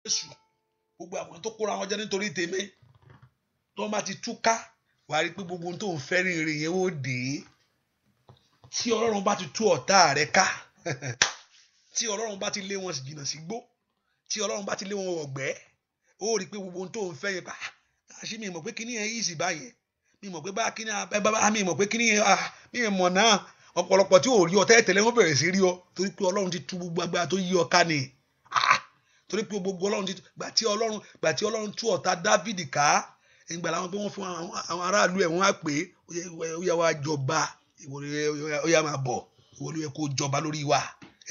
Jésù gbogbo àwọn tó kóra wọn jẹ nítorí tèmi tó bá ti túká wàá rí pé gbogbo ohun tó ń fẹ́ rere yẹn ó dé tí Ọlọ́run bá ti tú ọ̀tá rẹ ká tí Ọlọ́run bá ti lé wọn jìnnà sí gbó tí Ọlọ́run bá ti lé wọn wọ̀gbẹ́ ó rí pé gbogbo ohun tó ń fẹ́ yẹn pa àṣì mi mọ̀ pé kíní yẹn yìí sì báyẹn mi mọ̀ pé bá kíní mi mọ̀ pé kíní yẹn mi mọ̀ náà ọ̀pọ̀lọpọ̀ tí ò rí ọ tẹ́lẹ̀ wọ́n bẹ̀rẹ̀ sí rí ọ torí pé Ọlọ́run ti tú gbogbo agbára tó yí ọ ká ni torí pé gbogbo Ọlọ́run ti gbà tí Ọlọ́run tú ọ̀tá Dáfídì ká ìgbà làwọn pé wọ́n fún àwọn aráàlú ẹ̀ wọ́n á pè é ó yá wá jọba ó yá máa bọ̀ ìwọ ló yẹ kó jọba lórí wa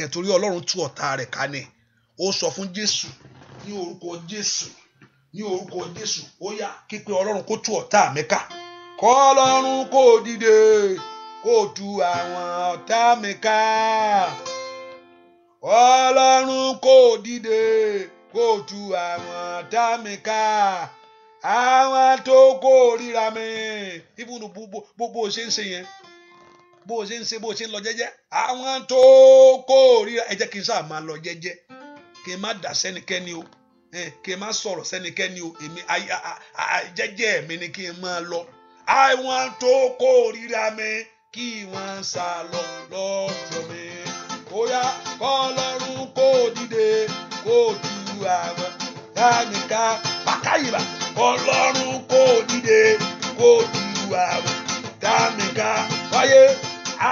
ẹ̀ torí Ọlọ́run tú ọ̀tá rẹ̀ ká ni ó sọ fún Jésù ní orúkọ Jésù ó yá képe Ọlọ́run kó tú ọ̀tá mi ká kọ́ Ọlọ́run kó dìde kó tú àwọn ọ̀tá mi ká Ọlọ́run kó dìde kó tú àwọn ọ̀tá mi ká àwọn tó kórìíra mi ibùdó bó ṣe ń ṣe yẹn bó ṣe ń lọ jẹ́jẹ́ àwọn tó kórìíra ẹ jẹ́ kí n sáà máa lọ jẹ́jẹ́ kí n má dà sẹ́nikẹ́ni o kí n má sọ̀rọ̀ sẹ́nikẹ́ni o èmi jẹ́jẹ́ mi ni kí n máa lọ àwọn tó kórìíra mi kí wọ́n sá lọ lọ́dọ̀ mi ó yá k'Ọlọ́run kó dìde kó tú àwọn dáníká pàkáyìbá Ọlọ́run kó dìde kó tú àwọn dáníká wáyé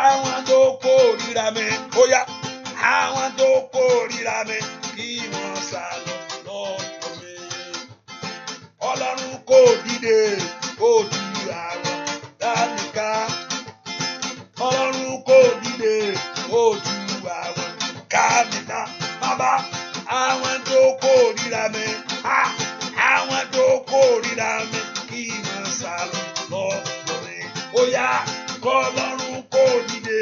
àwọn tó kórìíra mi ó yá àwọn tó kórìíra mi kí wọ́n sá lọ lọ́dọ̀ mi Ọlọ́run kó dìde kó tú àwọn dáníká Ọlọ́run kó dìde kó tú àwọn dáníká bàbá àwọn tó kórìíra mi àwọn tó kórìíra mi kí wọ́n sá lọ lọ́dọ̀ mi ó yá k'Ọlọ́run kó dìde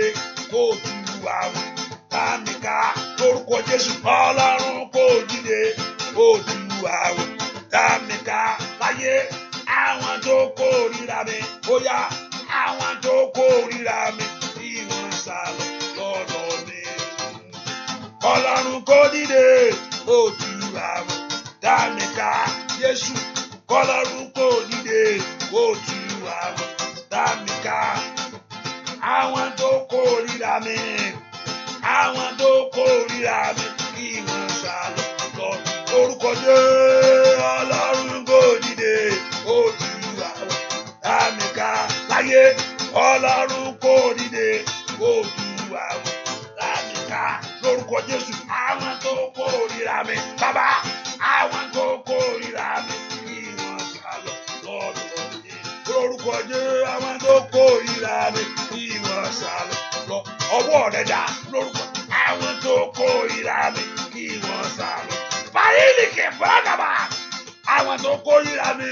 kó tú àwọn dáníká lórúkọ Jésù Ọlọ́run kó dìde kó tú àwọn dáníká láyé àwọn tó kórìíra mi ó yá àwọn tó kórìíra mi kí wọ́n sá lọ lọ́dọ̀ mi Ọlọ́run kó dìde kó tú àwọn dáníká Jésù k'Ọlọ́run kó dìde kó tú àwọn dáníká àwọn tó kórìíra mi àwọn tó kórìíra mi kí wọ́n sá lọ lórúkọ Jésù Ọlọ́run kó dìde kó tú àwọn dáníká láyé Ọlọ́run kó dìde kó tú àwọn dáníká lórúkọ Jésù àwọn tó kórìíra mi bàbá àwọn tó kórìíra mi kí wọ́n sá lọ lọ́dọ̀ mi lórúkọ Jésù àwọn tó kórìíra mi kí wọ́n sá lọ ọwọ́ rẹ̀ dá lórúkọ àwọn tó kórìíra mi kí wọ́n sá lọ báyìí kì í fọ́nàbà àwọn tó kórìíra mi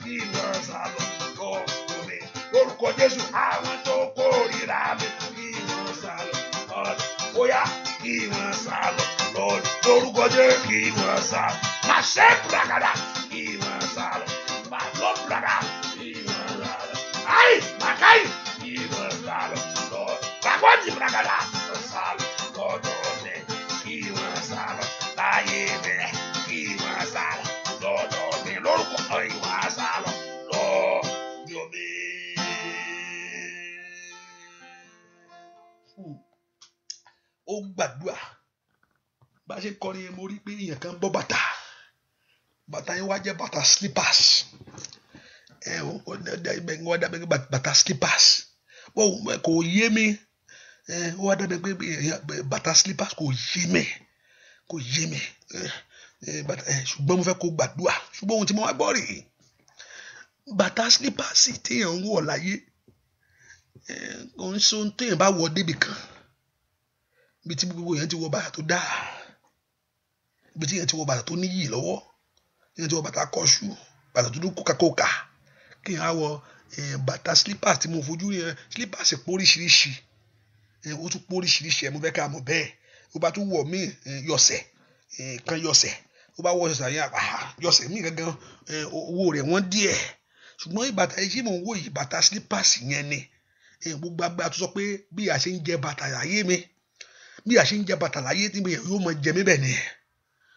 kí wọ́n sá lọ lọ́dọ̀ mi lórúkọ Jésù àwọn tó kórìíra mi kí wọ́n sá lọ bóyá kí wọ́n sá lọ lórúkọ Jésù kí wọ́n sá lọ máa ṣe bragada kí wọ́n sá lọ máa lọ bragada kí wọ́n sá lọ ayi màkàyì kí wọ́n sá lọ bàgbọ́dì bragada sá lọ lọ́dọ̀ mi kí wọ́n sá lọ láyé mi kí wọ́n sá lọ lọ́dọ̀ mi lórúkọ ìwọ̀n sá lọ lọ́dọ̀ mi. Ó gbàdúrà bá ṣe kọrin yẹn mo rí pé èèyàn kan bọ́ bàtà yẹn wá jẹ́ bàtà slippers wọ́n dábẹ́ pé bàtà slippers wọ́n kò yé mi wọ́n dábẹ́ pé bàtà slippers kò yé mi ṣùgbọ́n mo fẹ́ kó gbàdúrà ṣùgbọ́n ohun tí mo wá gbọ́ rèé bàtà slippers téèyàn ń wọ̀ láyé kò ń ṣe ohun téèyàn bá wọ̀ débì kan ibi tí gbogbo yẹn ti wọ bàtà tó dáa ibi tí yẹn ti wọ bàtà tó níyì lọ́wọ́ yẹn ti wọ bàtà kọ́ṣù bàtà tó dún kókàkókà kí n á wọ bàtà slippers tí mo fojú yẹn slippers póríṣiríṣi ó tún póríṣiríṣi ẹ̀ mo fẹ́ ká mọ̀ bẹ́ẹ̀ ó bá tún wọ̀ mí yọ̀sẹ̀ kan yọ̀sẹ̀ ó bá wọ yọ̀sẹ̀ yẹn yọ̀sẹ̀ mí gangan owó rẹ̀ wọ́n díẹ̀ ṣùgbọ́n ìbàtà yìí mò ń wò yìí bàtà slippers yẹn ni gbogbo agbára tó sọ pé bí a ṣe ń jẹ bàtà láyé mi bí a ṣe ń jẹ bàtà láyé tí yóò mọ jẹ mí bẹ́ẹ̀ ni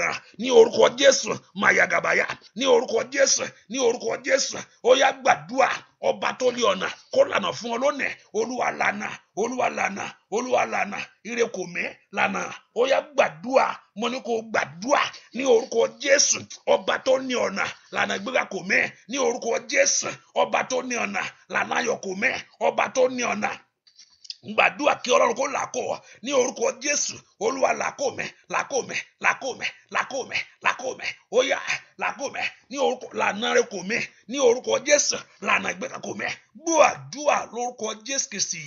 ìdẹ̀ra ní orúkọ Jésù mayagabaya ní orúkọ Jésù ní orúkọ Jésù ó yá gbàdúrà ọba tó ní ọ̀nà kó lànà fún ọ lónìí Olúwa lànà Olúwa lànà Olúwa lànà ire kò mí lànà ó yá gbàdúrà mo ní kó gbàdúrà ní orúkọ Jésù ọba tó ní ọ̀nà lànà ìgbéga kò mí ní orúkọ Jésù ọba tó ní ọ̀nà lànà ayọ̀ kò mí ọba tó ní ọ̀nà gbàdúrà kí Ọlọ́run kó làkó ní orúkọ Jésù Olúwa làkó mẹ́ làkó mẹ́ làkó mẹ́ làkó mẹ́ làkó mẹ́ ó yá làkó mẹ́ ní orúkọ lànà rẹ kò mẹ́ ní orúkọ Jésù lànà ìgbéga kò mẹ́ gbàdúrà lórúkọ Jésù Kristi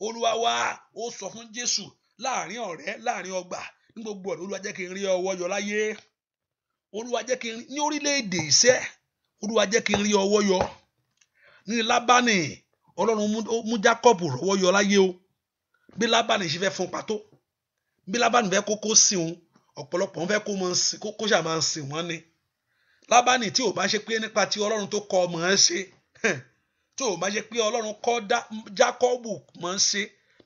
Olúwa wa ó sọ fún Jésù láàrin ọ̀rẹ́ láàrin ọgbà ní gbogbo ọ̀dọ̀ Olúwa jẹ́ kí n rí ọwọ́ yọ láyé Olúwa jẹ́ kí n ní orílẹ̀-èdè iṣẹ́ Olúwa jẹ́ kí n rí ọwọ́ yọ ní Lábánì Ọlọ́run mú Jákọ́bù rọ́wọ́ yọ láyé o bí Lábánì ṣe fẹ́ fún pàtó bí Lábánì fẹ́ kó sìn òun ọ̀pọ̀lọpọ̀ fẹ́ kó ṣà máa sìn wọ́n ni Lábánì tí ò bá ṣe pé nípa tí Ọlọ́run tó kọ́ ọmọ ẹ ṣe tí ò bá ṣe pé Ọlọ́run kọ́ Jákọ́bù mọ̀ ń ṣe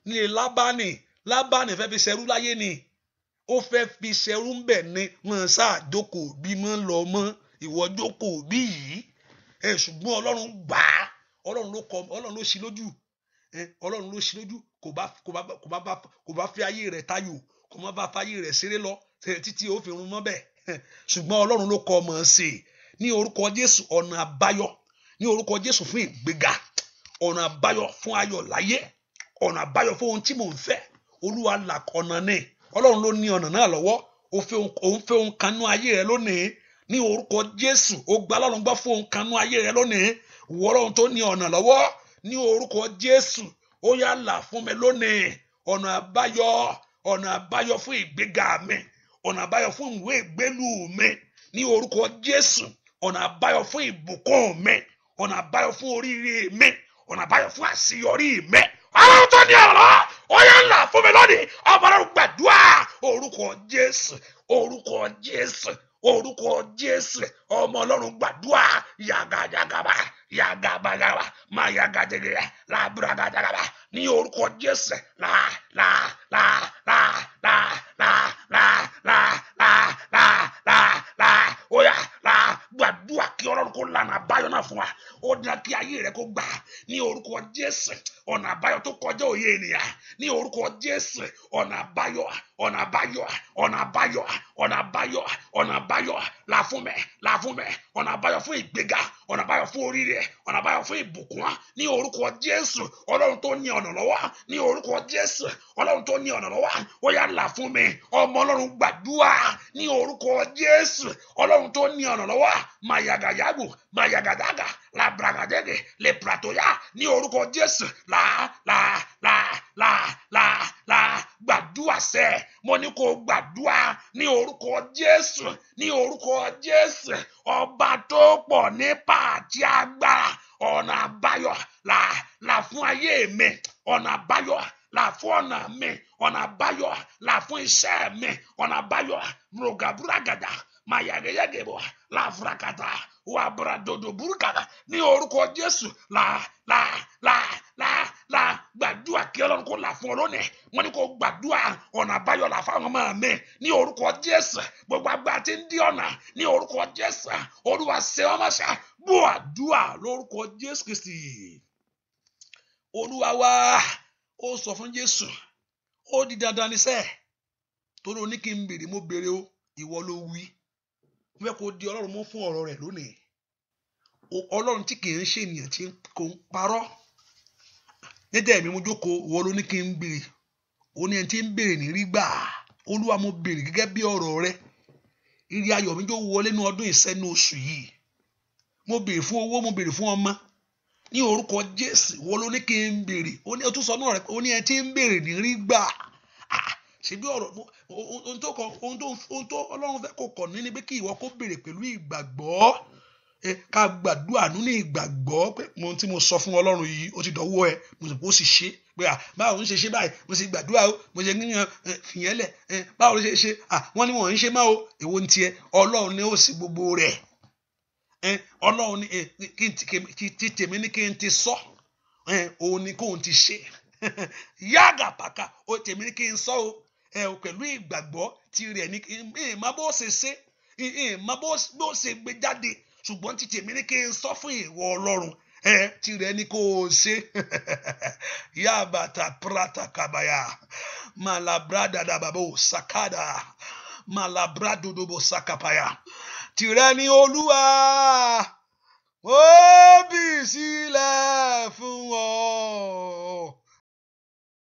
nílé Lábánì fẹ́ fi ṣẹrú láyé ni ó fẹ́ fi ṣẹrú ń bẹ̀ ni mọ̀ sáà jókòó bí mọ̀ ń lọ mọ́ ìwọ jókòó bí yìí ṣùgbọ́n Ọlọ́run gbà á Ọlọ́run ló ṣí lójú Ọlọ́run ló ṣí lójú kò bá fi ayé rẹ̀ tayò kò má bá fayé rẹ̀ ṣeré lọ títí ó fi run mọ́ bẹ́ẹ̀ ṣùgbọ́n Ọlọ́run ló kọ́ ọmọ ṣe ní orúkọ Jésù ọ̀nà àbáyọ ní orúkọ Jésù fún ìgbéga ọ̀nà àbáyọ fún ayọ̀ láyé ọ̀nà àbáyọ fún ohun tí mò ń fẹ́ Olúwa là ọ̀nà ní Ọlọ́run ló ní ọ̀nà náà lọ́wọ́ òun fẹ́ ohun kanú ayé rẹ lónìí ní orúkọ Jésù ó gba Ọlọ́run gbọ́ fún ohun kanú ayé rẹ lónìí ìwọ Ọlọ́run tó ní ọ̀nà lọ́wọ́ ní orúkọ Jésù ó yá là fún mi lónìí ọ̀nà àbáyọ fún ìgbéga mi ọ̀nà àbáyọ fún ìwé ìgbélú mi ní orúkọ Jésù ọ̀nà àbáyọ fún ìbùkún mi ọ̀nà àbáyọ fún oríire mi ọ̀nà àbáyọ fún àṣeyọrí mi Ọlọ́run tó ní ọ̀rọ̀ ó yá là fún mi lónìí ọmọ Ọlọ́run gbàdúrà orúkọ Jésù orúkọ Jésù orúkọ Jésù ọmọ Ọlọ́run gbàdúrà yàgàjàgàbà yàgàbàgàbà máa yàgàjẹgẹ làbúràgàjàgàbà ní orúkọ Jésù oya gbàdúrà kí Ọlọ́run kó lànà àbáyọ náà fún wa ó dá kí ayé rẹ kó gbà ní orúkọ Jésù ọ̀nà àbáyọ tó kọjá òye ènìyàn ní orúkọ Jésù ọ̀nà àbáyọ ọ̀nà àbáyọ ọ̀nà àbáyọ ọ̀nà àbáyọ ọ̀nà àbáyọ là fún mi ọ̀nà àbáyọ fún ìgbéga ọ̀nà àbáyọ fún oríire ọ̀nà àbáyọ fún ìbùkún ní orúkọ Jésù Ọlọ́run tó ní ọ̀nà lọ́wọ́ ní orúkọ Jésù Ọlọ́run tó ní ọ̀nà lọ́wọ́ ó yá là fún mi ọmọ Ọlọ́run gbàdúrà ní orúkọ Jésù Ọlọ́run tó ní ọ̀nà lọ́wọ́ mayagayagu mayagadaga labragadege lepratoya ní orúkọ Jésù gbàdúrà sẹ́ mo ní kó gbàdúrà ní orúkọ Jésù ní orúkọ Jésù ọba tó pọ̀ nípa àti agbára ọ̀nà àbáyọ là fún ayé mi ọ̀nà àbáyọ là fún ọ̀nà mi ọ̀nà àbáyọ là fún iṣẹ́ mi ọ̀nà àbáyọ mrogaburagada mayageyagebo lafrakata wabradodo burukada ní orúkọ Jésù gbàdúrà kí Ọlọ́run kó là fún ọ lónìí wọ́n ní kó gbàdúrà ọ̀nà àbáyọ là fáwọn ọmọ mi ní orúkọ Jésù gbogbo agbára tí ń dí ọ̀nà ní orúkọ Jésù Olúwa ṣe wọ́n mọ́ṣá gbọ́ àdúrà lórúkọ Jésù Kristi Olúwa wa ó sọ fún Jésù ó di dandan ní sẹ́ẹ̀ torí o ní kí n béèrè mo béèrè o ìwọ ló wí mo fẹ́ kó di Ọlọ́run mú fún ọ̀rọ̀ rẹ̀ lónìí Ọlọ́run tí kì í ṣe ènìyàn tí kò ń parọ́ jẹ́jẹ́ mi mo jókòó ìwọ ló ní kí n béèrè ó ní ẹni tí ń béèrè ní rí gbà Olúwa mo béèrè gẹ́gẹ́ bí ọ̀rọ̀ rẹ ìrì ayọ̀ mi jó wọlé ní ọdún ìṣẹ́nu oṣù yìí mo béèrè fún owó mo béèrè fún ọmọ ní orúkọ Jésù ìwọ ló ní kí n béèrè ó ní ọtún sọ náà rẹ ó ní ẹni tí ń béèrè ní rí gbà ṣebí ọ̀rọ̀ ohun tó Ọlọ́run fẹ́ kó kọ̀ ní pé kí ìwọ kó béèrè pẹ̀lú ìgbàgbọ́ ká gbàdúrà ní ìgbàgbọ́ pé mo tí mo sọ fún Ọlọ́run yìí ó ti dọ̀wọ́ ẹ mo sì kó sì ṣe pé báwo ń ṣe báyìí mo sì gbàdúrà o mo ṣe yíyan fìyẹn lẹ̀ báwo ló ṣe wọ́n ní wọ́n ń ṣe má o èwo ń tiẹ̀ Ọlọ́run ní ó sì gbogbo rẹ̀ Ọlọ́run ní kí tèmi ní kí n ti sọ òun ní kóun ti ṣe yáàgà pàkà ó tèmi ní kí n sọ o pẹ̀lú ìgbàgbọ́ tirẹ̀ ní má bó ṣe ṣe má bó ṣe gbé jáde ṣùgbọ́n ti tèmi ní kí n sọ fún ìwọ Ọlọ́run tirẹ̀ ní kó o ṣe yabata prata kabaya malabrada dababo sakada malabrado dobo sakapaya tirẹ̀ ní Olúwa ó bì sílẹ̀ fún ọ